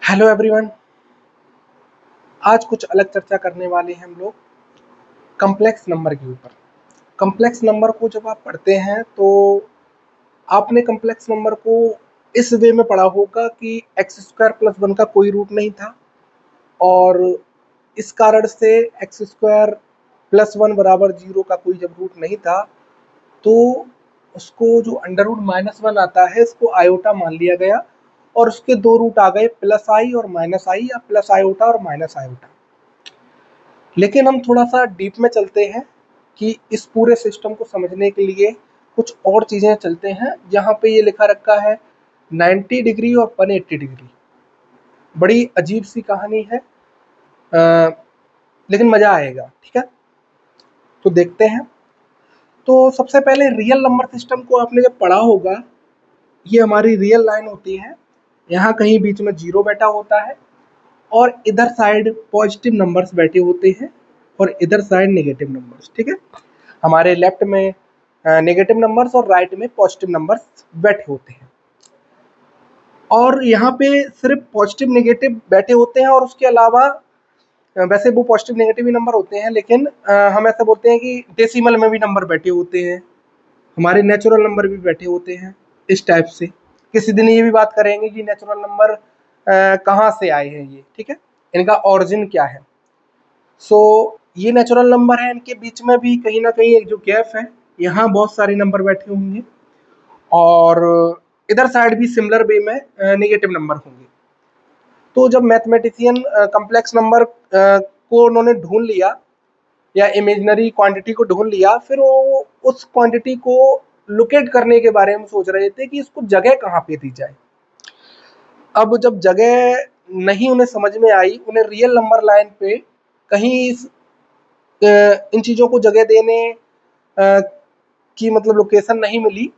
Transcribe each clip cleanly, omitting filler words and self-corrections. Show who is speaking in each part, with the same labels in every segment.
Speaker 1: Hello everyone. आज कुछ अलग चर्चा करने वाले हैं हम लोग कम्प्लेक्स नंबर के ऊपर। कम्प्लेक्स नंबर को जब आप पढ़ते हैं तो आपने कम्प्लेक्स नंबर को इस वे में पढ़ा होगा कि एक्स स्क्वायर प्लस वन का कोई रूट नहीं था, और इस कारण से एक्स स्क्वायर प्लस वन बराबर जीरो का कोई जब रूट नहीं था तो उसको जो अंडर रूट माइनस वन आता है इसको आयोटा मान लिया गया, और उसके दो रूट आ गए प्लस आई और माइनस आई, या प्लस आयोटा और माइनस आयोटा। लेकिन हम थोड़ा सा डीप में चलते हैं कि इस पूरे सिस्टम को समझने के लिए कुछ और चीज़ें चलते हैं। जहाँ पे ये लिखा रखा है 90 डिग्री और 180 डिग्री, बड़ी अजीब सी कहानी है, लेकिन मज़ा आएगा। ठीक है, तो देखते हैं। तो सबसे पहले रियल नंबर सिस्टम को आपने जब पढ़ा होगा, ये हमारी रियल लाइन होती है, यहाँ कहीं बीच में जीरो बैठा होता है और इधर साइड पॉजिटिव नंबर्स बैठे होते हैं और इधर साइड नेगेटिव नंबर्स। ठीक है, हमारे लेफ्ट में नेगेटिव नंबर्स और राइट में पॉजिटिव नंबर्स बैठे होते हैं, और यहाँ पे सिर्फ पॉजिटिव नेगेटिव बैठे होते हैं, और उसके अलावा वैसे वो पॉजिटिव नेगेटिव ही नंबर होते हैं, लेकिन हम ऐसा बोलते हैं कि डेसिमल में भी नंबर बैठे होते हैं, हमारे नेचुरल नंबर भी बैठे होते हैं इस टाइप से। किसी दिन ये भी बात करेंगे कि नेचुरल नंबर कहाँ से आए हैं ये, ठीक है, इनका ऑरिजिन क्या है। सो ये नेचुरल नंबर है, इनके बीच में भी कहीं ना कहीं एक जो गैप है, यहाँ बहुत सारे नंबर बैठे होंगे, और इधर साइड भी सिमिलर वे में नेगेटिव नंबर होंगे। तो जब मैथमेटिशियन कम्प्लेक्स नंबर को उन्होंने ढूंढ लिया या इमेजिनरी क्वांटिटी को ढूंढ लिया, फिर वो उस क्वांटिटी को लोकेट करने के बारे में सोच रहे थे कि इसको जगह कहाँ पे दी जाए। अब जब जगह नहीं उन्हें समझ में आई, उन्हें रियल नंबर लाइन पे कहीं इन चीज़ों को जगह देने की मतलब लोकेशन नहीं मिली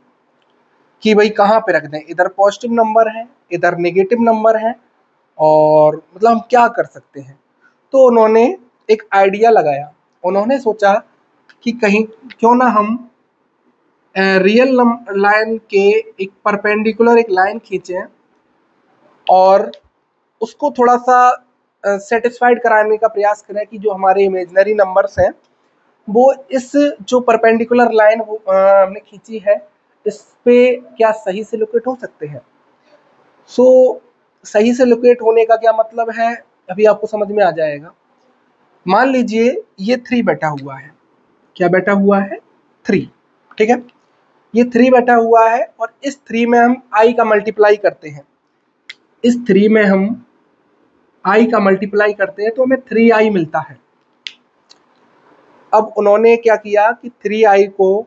Speaker 1: कि भाई कहाँ पे रख दें। इधर पॉजिटिव नंबर है, इधर नेगेटिव नंबर है, और मतलब हम क्या कर सकते हैं। तो उन्होंने एक आइडिया लगाया। उन्होंने सोचा कि कहीं क्यों ना हम रियल लाइन के एक परपेंडिकुलर एक लाइन खींचें और उसको थोड़ा सा सेटिस्फाइड कराने का प्रयास करें कि जो हमारे इमेजिनरी नंबर्स हैं वो इस जो परपेंडिकुलर लाइन हमने खींची है इस पे क्या सही से लोकेट हो सकते हैं। सो सही से लोकेट होने का क्या मतलब है, अभी आपको समझ में आ जाएगा। मान लीजिए ये 3 बैठा हुआ है। क्या बैठा हुआ है? 3। ठीक है, ये 3 बैठा हुआ है, और इस 3 में हम आई का मल्टीप्लाई करते हैं। इस 3 में हम आई का मल्टीप्लाई करते हैं तो हमें 3i मिलता है। अब उन्होंने क्या किया कि 3i को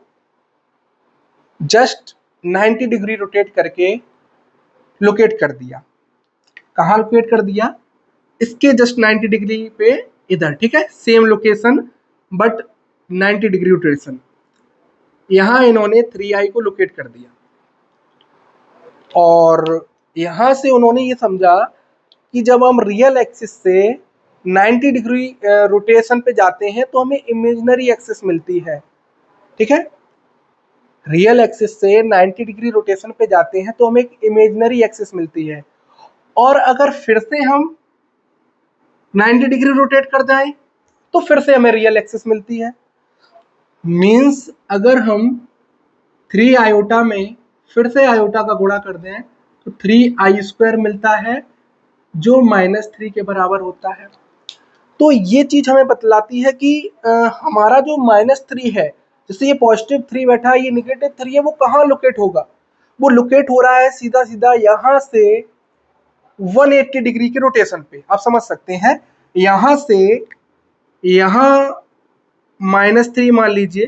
Speaker 1: जस्ट 90 डिग्री रोटेट करके लोकेट कर दिया। कहाँ लोकेट कर दिया? इसके जस्ट 90 डिग्री पे इधर। ठीक है, same location but 90 degree rotation. यहाँ इन्होंने 3i को लोकेट कर दिया, और यहाँ से उन्होंने ये समझा कि जब हम रियल एक्सिस से 90 डिग्री रोटेशन पे जाते हैं तो हमें इमेजिनरी एक्सिस मिलती है। ठीक है, रियल एक्सिस से 90 डिग्री रोटेशन पे जाते हैं तो हमें एक इमेजिनरी एक्सिस मिलती है, और अगर फिर से हम 90 डिग्री रोटेट कर जाएं तो फिर से हमें रियल एक्सिस मिलती है। मीन्स अगर हम 3 आयोटा में फिर से आयोटा का गुणा कर दें तो 3i² मिलता है, जो -3 के बराबर होता है। तो ये चीज हमें बतलाती है कि हमारा जो -3 है, जैसे ये पॉजिटिव 3 बैठा है, ये नेगेटिव 3 है, वो कहाँ लोकेट होगा? वो लोकेट हो रहा है सीधा सीधा यहाँ से 180 डिग्री के रोटेशन पे। आप समझ सकते हैं, यहाँ से यहाँ -3 मान लीजिए,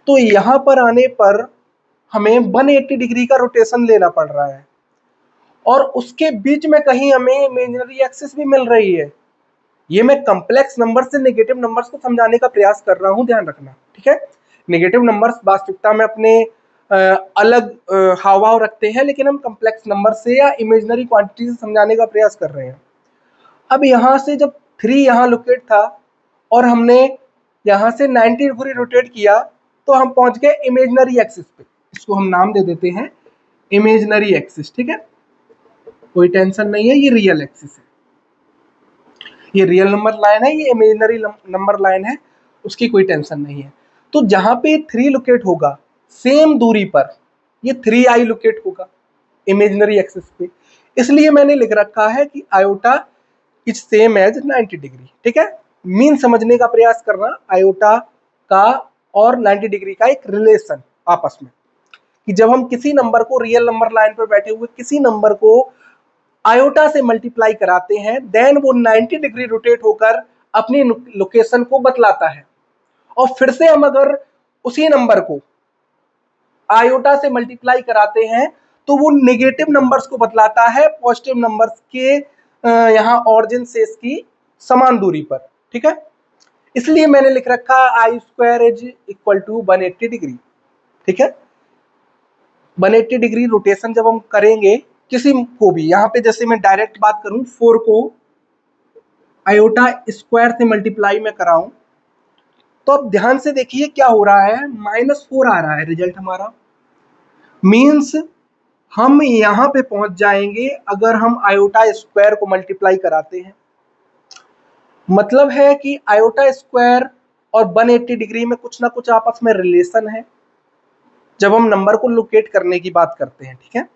Speaker 1: तो यहाँ पर आने पर हमें 180 डिग्री का रोटेशन लेना पड़ रहा है, और उसके बीच में कहीं हमें इमेजिनरी एक्सिस भी मिल रही है। ये मैं कम्प्लेक्स नंबर से नेगेटिव नंबर्स को समझाने का प्रयास कर रहा हूं, ध्यान रखना। ठीक है, नेगेटिव नंबर्स वास्तविकता में अपने अलग हाव भाव रखते हैं, लेकिन हम कम्प्लेक्स नंबर से या इमेजिनरी क्वांटिटी से समझाने का प्रयास कर रहे हैं। अब यहाँ से जब 3 यहाँ लोकेट था और हमने यहाँ से 90 डिग्री रोटेट किया तो हम पहुंच गए इमेजिनरी एक्सिस पे। इसको हम नाम दे देते हैं इमेजिनरी एक्सिस। ठीक है, कोई टेंशन नहीं है, ये रियल एक्सिस है, ये रियल नंबर लाइन है, ये इमेजिनरी नंबर लाइन है, उसकी कोई टेंशन नहीं है। तो जहां पे 3 लोकेट होगा सेम दूरी पर, ये 3i लोकेट होगा इमेजिनरी एक्सिस पे, इसलिए मैंने लिख रखा है कि iota is same as 90 degree. ठीक है, मीन समझने का प्रयास करना आयोटा का और 90 डिग्री का एक रिलेशन आपस में, कि जब हम किसी नंबर को रियल नंबर लाइन पर बैठे हुए किसी नंबर को आयोटा से मल्टीप्लाई कराते हैं, देन वो 90 डिग्री रोटेट होकर अपनी लोकेशन को बतलाता है। और फिर से हम अगर उसी नंबर को आयोटा से मल्टीप्लाई कराते हैं तो वो नेगेटिव नंबर्स को बतलाता है पॉजिटिव नंबर्स के यहाँ ऑरिजिन से इसकी समान दूरी पर। ठीक है, इसलिए मैंने लिख रखा I square is equal to 180 degree. ठीक है, 180 डिग्री रोटेशन जब हम करेंगे किसी को भी, यहाँ पे जैसे मैं डायरेक्ट बात करूं 4 को आयोटा स्क्वायर से मल्टीप्लाई में कराऊं, तो अब ध्यान से देखिए क्या हो रहा है, -4 आ रहा है रिजल्ट हमारा। मीन्स हम यहां पे पहुंच जाएंगे अगर हम आयोटा स्क्वायर को मल्टीप्लाई कराते हैं। मतलब है कि आयोटा स्क्वायर और 180 डिग्री में कुछ ना कुछ आपस में रिलेशन है जब हम नंबर को लोकेट करने की बात करते हैं। ठीक है,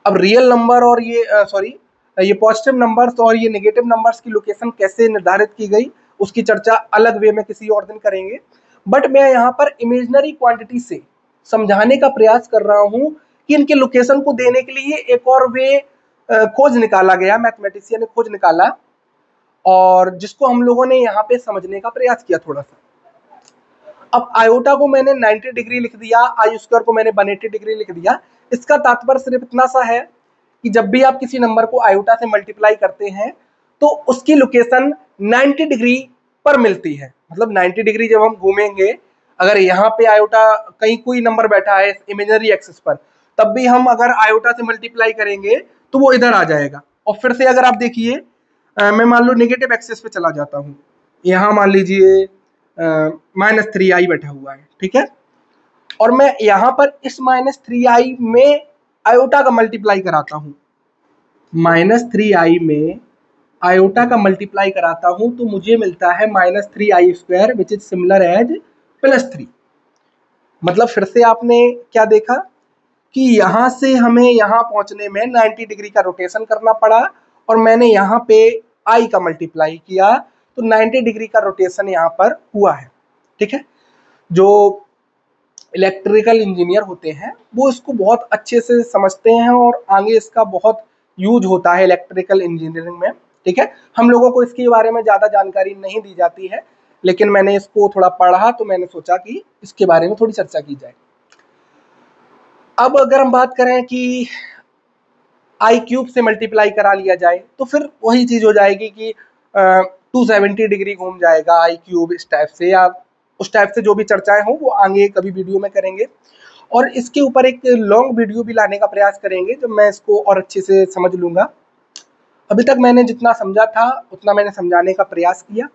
Speaker 1: अब रियल नंबर और ये पॉजिटिव नंबर्स और ये नेगेटिव नंबर्स की लोकेशन कैसे निर्धारित की गई उसकी चर्चा अलग वे में किसी और दिन करेंगे। बट मैं यहाँ पर इमेजिनरी क्वांटिटी से समझाने का प्रयास कर रहा हूँ कि इनके लोकेशन को देने के लिए एक और वे खोज निकाला गया, मैथमेटिशियन ने खोज निकाला, और जिसको हम लोगों ने यहाँ पे समझने का प्रयास किया थोड़ा सा। अब आयोटा को मैंने 90 डिग्री लिख दिया, आई स्क्वायर को मैंने 180 डिग्री लिख दिया। इसका तात्पर्य सिर्फ इतना सा है कि जब भी आप किसी नंबर को आयोटा से मल्टीप्लाई करते हैं तो उसकी लोकेशन 90 डिग्री पर मिलती है। मतलब 90 डिग्री जब हम घूमेंगे, अगर यहाँ पे आयोटा कहीं कोई नंबर बैठा है इमेजिनरी एक्सिस पर, तब भी हम अगर आयोटा से मल्टीप्लाई करेंगे तो वो इधर आ जाएगा। और फिर से अगर आप देखिए, मैं मान लो नेगेटिव एक्सिस पे चला जाता हूँ, यहाँ मान लीजिए -3i बैठा हुआ है। ठीक है, और मैं यहाँ पर इस -3i में आयोटा का मल्टीप्लाई कराता हूँ, -3i में आयोटा का मल्टीप्लाई कराता हूँ तो मुझे मिलता है -3i square which is similar as +3। मतलब फिर से आपने क्या देखा कि यहाँ से हमें यहाँ पहुंचने में 90 डिग्री का रोटेशन करना पड़ा, और मैंने यहाँ पे i का मल्टीप्लाई किया तो 90 डिग्री का रोटेशन यहाँ पर हुआ है। ठीक है, जो इलेक्ट्रिकल इंजीनियर होते हैं वो इसको बहुत अच्छे से समझते हैं और आगे इसका बहुत यूज होता है इलेक्ट्रिकल इंजीनियरिंग में। ठीक है, हम लोगों को इसके बारे में ज़्यादा जानकारी नहीं दी जाती है, लेकिन मैंने इसको थोड़ा पढ़ा तो मैंने सोचा कि इसके बारे में थोड़ी चर्चा की जाए। अब अगर हम बात करें कि i³ से मल्टीप्लाई करा लिया जाए तो फिर वही चीज़ हो जाएगी कि 270 डिग्री घूम जाएगा i³ इस टाइप से, या उस टाइप से जो भी चर्चाएं हों वो आगे कभी वीडियो में करेंगे, और इसके ऊपर एक लॉन्ग वीडियो भी लाने का प्रयास करेंगे जब मैं इसको और अच्छे से समझ लूँगा। अभी तक मैंने जितना समझा था उतना मैंने समझाने का प्रयास किया,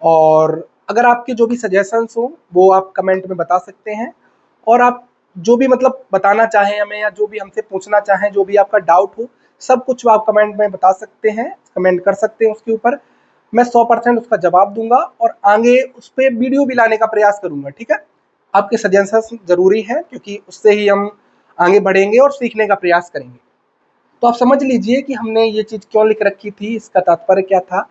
Speaker 1: और अगर आपके जो भी सजेशंस हो वो आप कमेंट में बता सकते हैं, और आप जो भी मतलब बताना चाहें हमें या जो भी हमसे पूछना चाहें, जो भी आपका डाउट हो, सब कुछ आप कमेंट में बता सकते हैं, कमेंट कर सकते हैं उसके ऊपर। मैं 100% उसका जवाब दूंगा और आगे उस पर वीडियो भी लाने का प्रयास करूंगा। ठीक है, आपके सजेशंस जरूरी है क्योंकि उससे ही हम आगे बढ़ेंगे और सीखने का प्रयास करेंगे। तो आप समझ लीजिए कि हमने ये चीज़ क्यों लिख रखी थी, इसका तात्पर्य क्या था।